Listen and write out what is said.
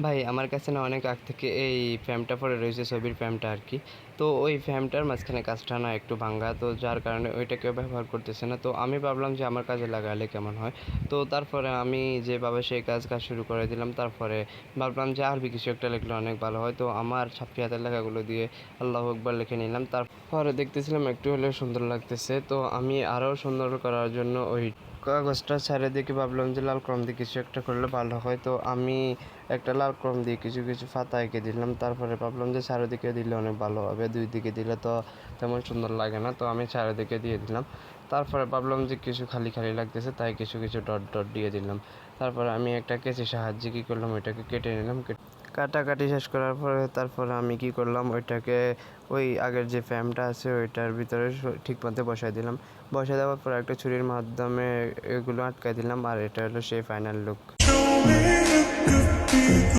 ভাই আমার কাছে না অনেক আগ থেকে এই ফ্রেমটা পড়ে রয়েছে, ছবির ফ্রেমটা আর কি। তো ওই ফ্রেমটার মাঝখানে কাজটা না একটু ভাঙা, তো যার কারণে ওইটা কেউ ব্যবহার করতেছে না। তো আমি ভাবলাম যে আমার কাজে লাগালে কেমন হয়। তো তারপরে আমি যেভাবে সেই কাজ শুরু করে দিলাম। তারপরে ভাবলাম যে আরবি কিছু একটা লিখলে অনেক ভালো হয়। তো আমার ছাপি হাতের লেখাগুলো দিয়ে আল্লাহু আকবার লিখে নিলাম। তারপরে দেখতেছিলাম একটু হলেও সুন্দর লাগতেছে। তো আমি আরও সুন্দর করার জন্য ওই কাগজটা চারিদিকে ভাবলাম যে লাল কলম দিয়ে কিছু একটা করলে ভালো হয়। তো আমি একটা লাল কলম দিয়ে কিছু কিছু পাতা এঁকে দিলাম। তারপরে ভাবলাম যে চারিদিকে দিলে অনেক ভালো হবে, দুই দিকে দিলে তো তেমন সুন্দর লাগে না। তো আমি চারিদিকে দিয়ে দিলাম। তারপরে ভাবলাম যে কিছু খালি খালি লাগতেছে, তাই কিছু কিছু ডট ডট দিয়ে দিলাম। তারপরে আমি একটা কেচির সাহায্যে কী করলাম, ওইটাকে কেটে নিলাম। কাটাকাটি শেষ করার পরে তারপরে আমি কি করলাম, ওইটাকে ওই আগের যে ফ্রেমটা আছে ওইটার ভিতরে ঠিক মতো বসাই দিলাম। বসাই দেওয়ার পর একটা ছুরির মাধ্যমে এগুলো আটকাই দিলাম। আর এটা হলো সেই ফাইনাল লুক।